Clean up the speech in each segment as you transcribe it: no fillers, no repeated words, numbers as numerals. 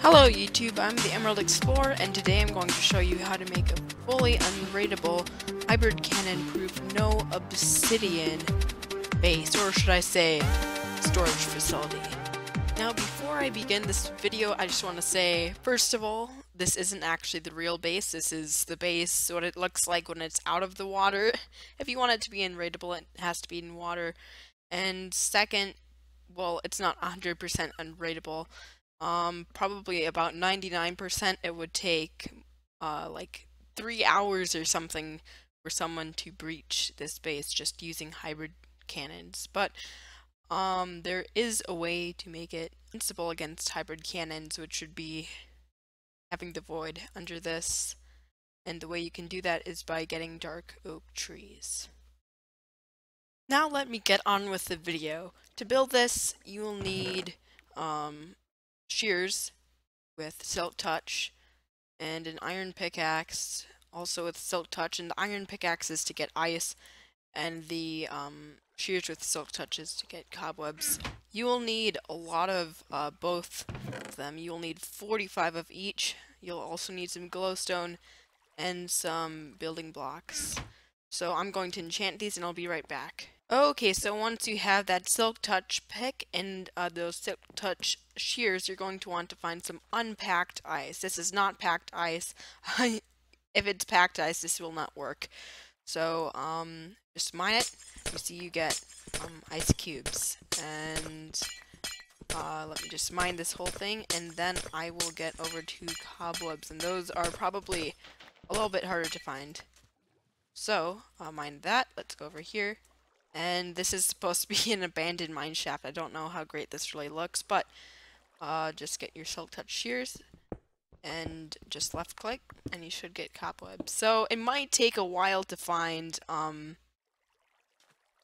Hello YouTube, I'm the Emerald Explorer, and today I'm going to show you how to make a fully unraidable, hybrid cannon-proof, no obsidian base, or should I say, storage facility. Now before I begin this video, I just want to say, first of all, this isn't actually the real base. This is the base, what it looks like when it's out of the water. If you want it to be unraidable, it has to be in water. And second, well, it's not 100% unraidable. Probably about 99% it would take like 3 hours or something for someone to breach this base just using hybrid cannons. But there is a way to make it invincible against hybrid cannons, which would be having the void under this. And the way you can do that is by getting dark oak trees. Now let me get on with the video. To build this, you'll need shears with silk touch and an iron pickaxe also with silk touch, and the iron pickaxe is to get ice and the shears with silk touch is to get cobwebs. You will need a lot of both of them. You'll need 45 of each. You'll also need some glowstone and some building blocks. So I'm going to enchant these and I'll be right back. Okay, so once you have that silk touch pick and those silk touch shears, you're going to want to find some unpacked ice. This is not packed ice. If it's packed ice, this will not work. So just mine it. You see, you get ice cubes, and let me just mine this whole thing, and then I will get over to cobwebs, and those are probably a little bit harder to find. So I'll mine that. Let's go over here. And this is supposed to be an abandoned mine shaft. I don't know how great this really looks, but just get your silk touch shears and just left click and you should get cobwebs. So it might take a while to find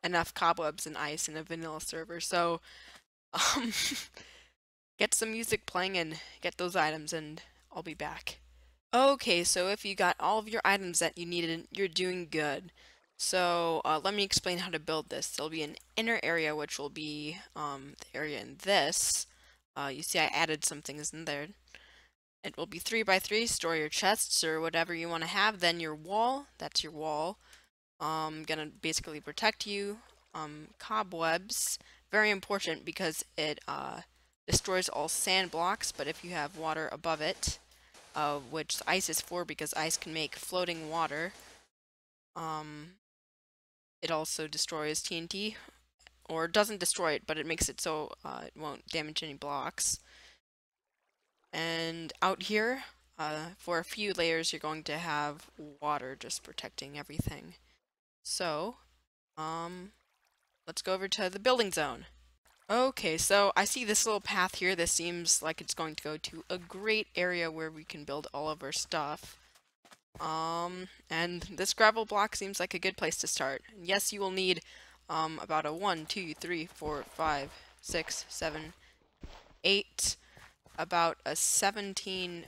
enough cobwebs and ice in a vanilla server. So get some music playing and get those items, and I'll be back. Okay, so if you got all of your items that you needed, you're doing good. So let me explain how to build this. There'll be an inner area, which will be the area in this. You see I added some things in there. It will be 3 by 3, store your chests or whatever you want to have. Then your wall, that's your wall. Gonna basically protect you. Cobwebs, very important because it destroys all sand blocks, but if you have water above it, which ice is for because ice can make floating water, it also destroys TNT, or doesn't destroy it, but it makes it so it won't damage any blocks. And out here, for a few layers, you're going to have water just protecting everything. So, let's go over to the building zone. Okay, so I see this little path here. This seems like it's going to go to a great area where we can build all of our stuff. And this gravel block seems like a good place to start. And yes, you will need about a 1, 2, 3, 4, 5, 6, 7, 8, about a 17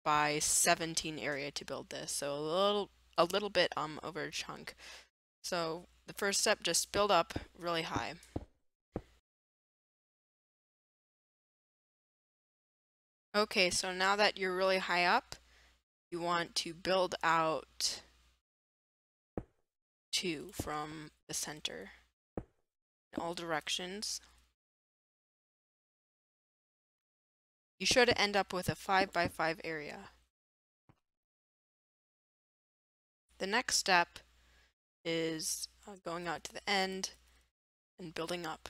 by 17 area to build this. So a little bit over a chunk. So the first step, just build up really high. Okay, so now that you're really high up, you want to build out 2 from the center in all directions. You should end up with a 5 by 5 area. The next step is going out to the end and building up.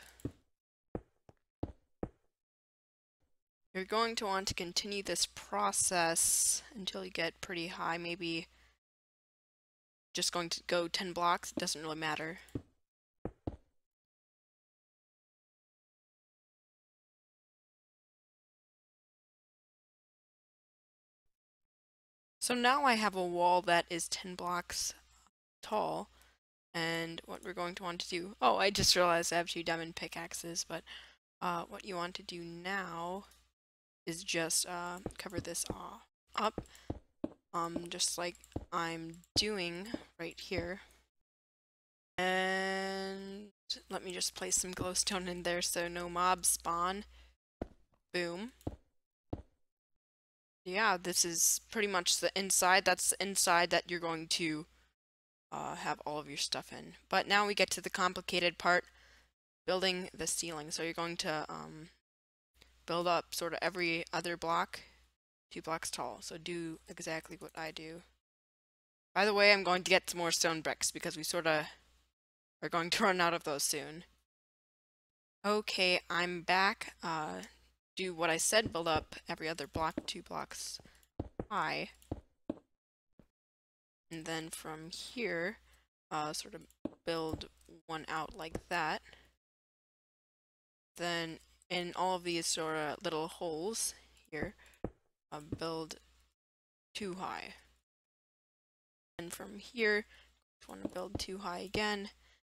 You're going to want to continue this process until you get pretty high, maybe just going to go 10 blocks, it doesn't really matter. So now I have a wall that is 10 blocks tall, and what we're going to want to do, oh, I just realized I have 2 diamond pickaxes, but what you want to do now is just cover this up, just like I'm doing right here. And let me just place some glowstone in there so no mobs spawn. Boom. Yeah, this is pretty much the inside. That's the inside that you're going to have all of your stuff in. But now we get to the complicated part, building the ceiling. So you're going to build up sort of every other block, 2 blocks tall. So do exactly what I do. By the way, I'm going to get some more stone bricks because we sort of are going to run out of those soon. Okay, I'm back. Do what I said, build up every other block, 2 blocks high. And then from here, sort of build one out like that. Then in all of these sort of little holes here, build 2 high. And from here, I want to build 2 high again.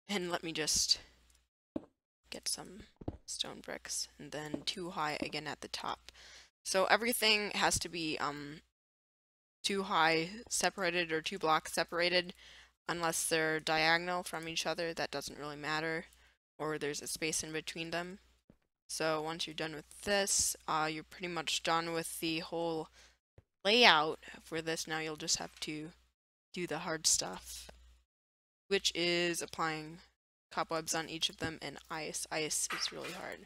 And let me just get some stone bricks. And then 2 high again at the top. So everything has to be 2 high separated or 2 blocks separated. Unless they're diagonal from each other, that doesn't really matter. Or there's a space in between them. So once you're done with this, you're pretty much done with the whole layout for this. Now you'll just have to do the hard stuff, which is applying cobwebs on each of them and ice. Ice is really hard.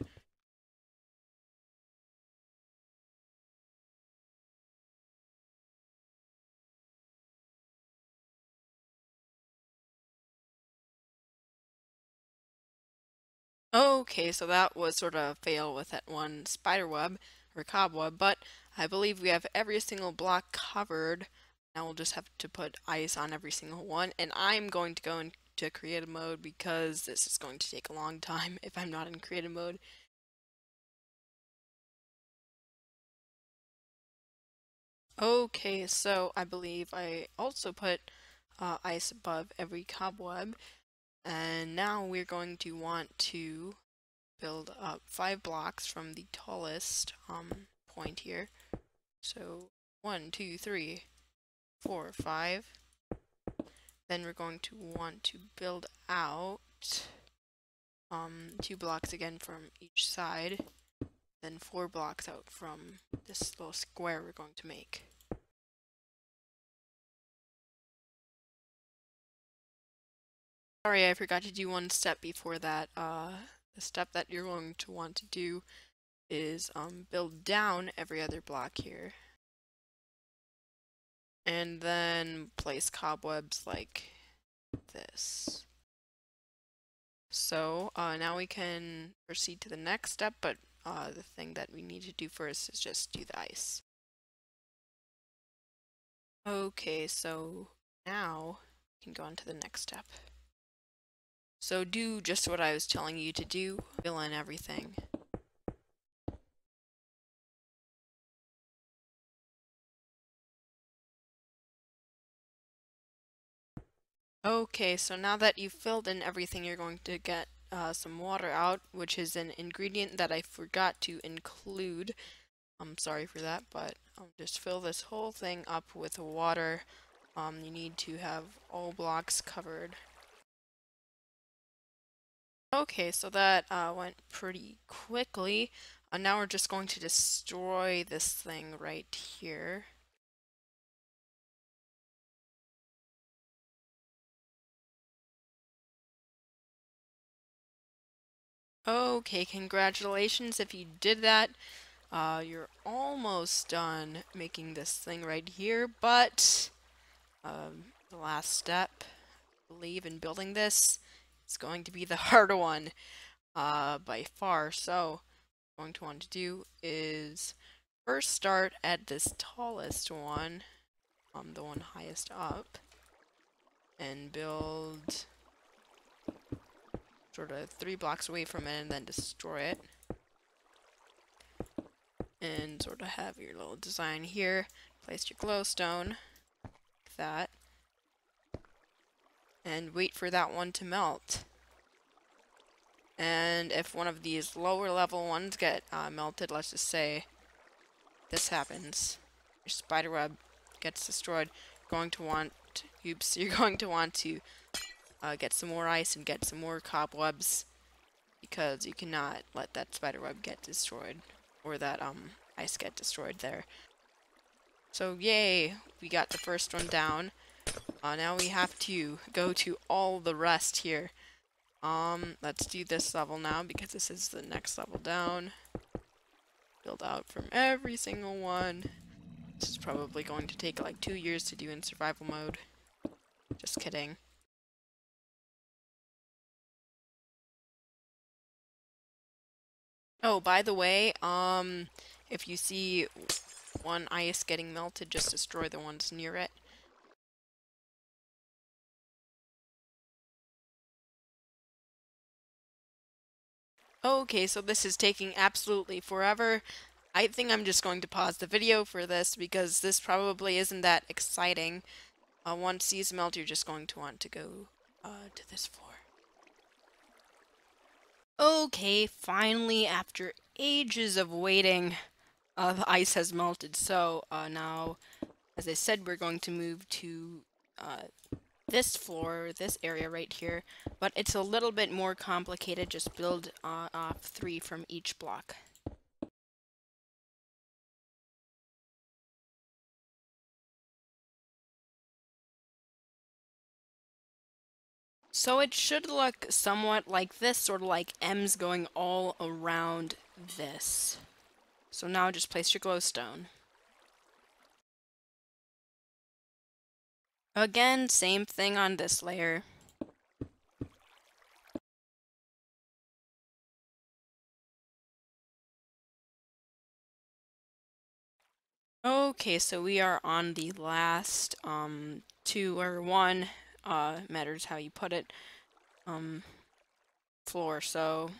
Okay, so that was sort of a fail with that one spider web or cobweb, but I believe we have every single block covered. Now we'll just have to put ice on every single one, and I'm going to go into creative mode because this is going to take a long time if I'm not in creative mode. Okay, so I believe I also put ice above every cobweb, and now we're going to want to build up 5 blocks from the tallest point here. So 1, 2, 3, 4, 5. Then we're going to want to build out 2 blocks again from each side. Then 4 blocks out from this little square we're going to make. Sorry, I forgot to do one step before that. The step that you're going to want to do is build down every other block here. And then place cobwebs like this. So now we can proceed to the next step, but the thing that we need to do first is just do the ice. Okay, so now we can go on to the next step. So do just what I was telling you to do, fill in everything. Okay, so now that you've filled in everything, you're going to get some water out, which is an ingredient that I forgot to include. I'm sorry for that, but I'll just fill this whole thing up with water. You need to have all blocks covered. Okay, so that went pretty quickly. Now we're just going to destroy this thing right here. Okay, congratulations if you did that. You're almost done making this thing right here, but the last step, I believe, in building this is going to be the harder one by far. So what I'm going to want to do is first start at this tallest one, the one highest up, and build sort of 3 blocks away from it and then destroy it. And sort of have your little design here. Place your glowstone, like that. And wait for that one to melt. And if one of these lower level ones get melted, let's just say this happens, your spiderweb gets destroyed, you're going to want to get some more ice and get some more cobwebs, because you cannot let that spiderweb get destroyed, or that ice get destroyed there. So yay, we got the first one down. Now we have to go to all the rest here. Let's do this level now because this is the next level down. Build out from every single one. This is probably going to take like 2 years to do in survival mode. Just kidding. Oh, by the way, if you see one ice getting melted, just destroy the ones near it. Okay, so this is taking absolutely forever. I think I'm just going to pause the video for this because this probably isn't that exciting. Once these melt, you're just going to want to go to this floor. Okay, finally, after ages of waiting, the ice has melted. So now, as I said, we're going to move to this floor, this area right here. But it's a little bit more complicated. Just build off 3 from each block. So it should look somewhat like this, sort of like M's going all around this. So now just place your glowstone. Again, same thing on this layer. Okay, so we are on the last 2 or 1, matters how you put it, floor. So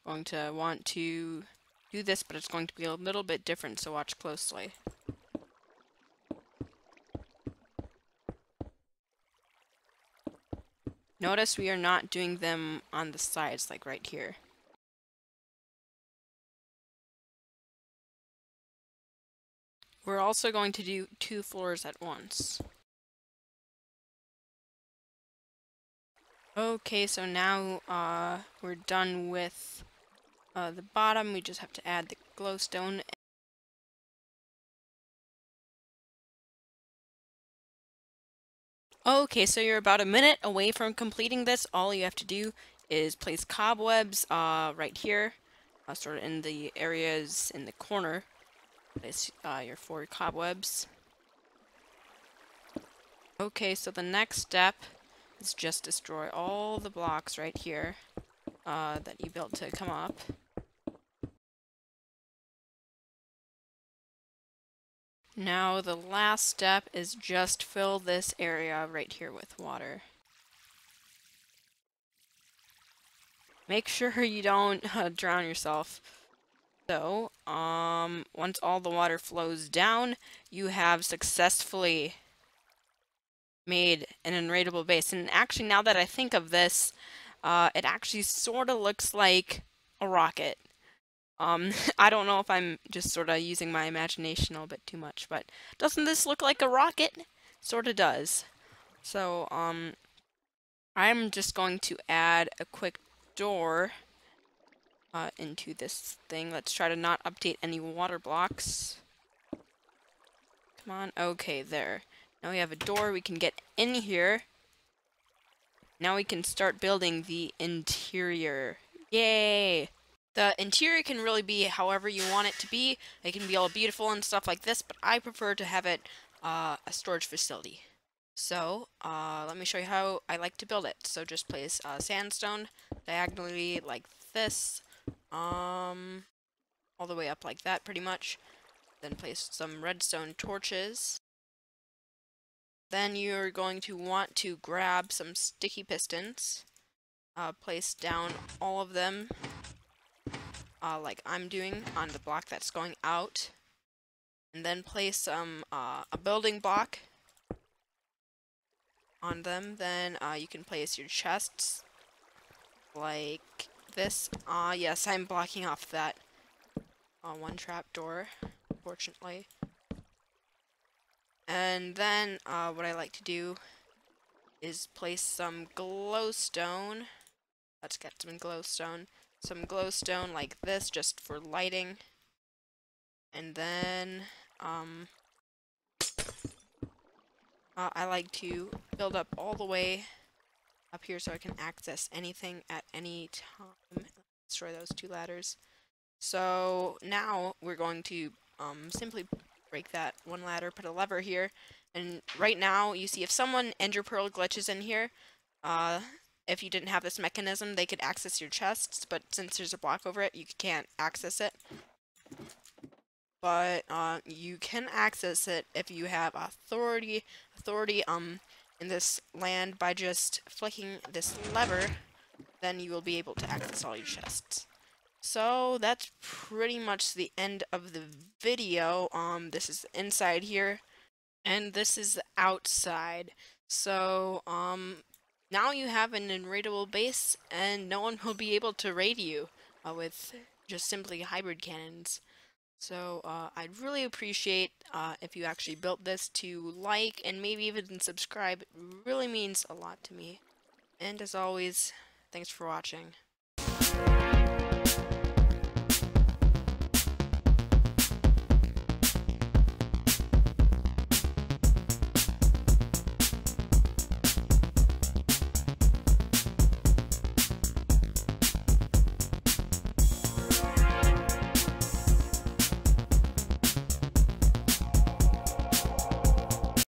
going to want to do this, but it's going to be a little bit different, so watch closely. Notice we are not doing them on the sides, like right here. We're also going to do 2 floors at once. Okay, so now we're done with the bottom. We just have to add the glowstone. Okay, so you're about a minute away from completing this. All you have to do is place cobwebs right here, sort of in the areas in the corner. Place your 4 cobwebs. Okay, so the next step is just destroy all the blocks right here that you built to come up. Now the last step is just fill this area right here with water. Make sure you don't drown yourself. So, once all the water flows down, you have successfully made an unraidable base. And actually, now that I think of this, it actually sort of looks like a rocket. I don't know if I'm just sort of using my imagination a little bit too much, but doesn't this look like a rocket? Sort of does. So, I'm just going to add a quick door into this thing. Let's try to not update any water blocks. Come on. Okay, there. Now we have a door. We can get in here. Now we can start building the interior. Yay! The interior can really be however you want it to be. It can be all beautiful and stuff like this, but I prefer to have it a storage facility. So, let me show you how I like to build it. So just place sandstone diagonally like this, all the way up like that pretty much. Then place some redstone torches. Then you're going to want to grab some sticky pistons, place down all of them, like I'm doing on the block that's going out, and then place a building block on them. Then you can place your chests like this. Yes, I'm blocking off that one trap door, fortunately. And then what I like to do is place some glowstone. Let's get some glowstone. Some glowstone like this, just for lighting. And then I like to build up all the way up here so I can access anything at any time. Destroy those 2 ladders. So now we're going to simply break that 1 ladder, put a lever here, and right now you see if someone Ender Pearl glitches in here, if you didn't have this mechanism, they could access your chests, but since there's a block over it, you can't access it. But you can access it if you have authority in this land by just flicking this lever. Then you will be able to access all your chests. So that's pretty much the end of the video. This is the inside here, and this is the outside. So now you have an unraidable base, and no one will be able to raid you with just simply hybrid cannons. So I'd really appreciate if you actually built this to like and maybe even subscribe. It really means a lot to me. And as always, thanks for watching.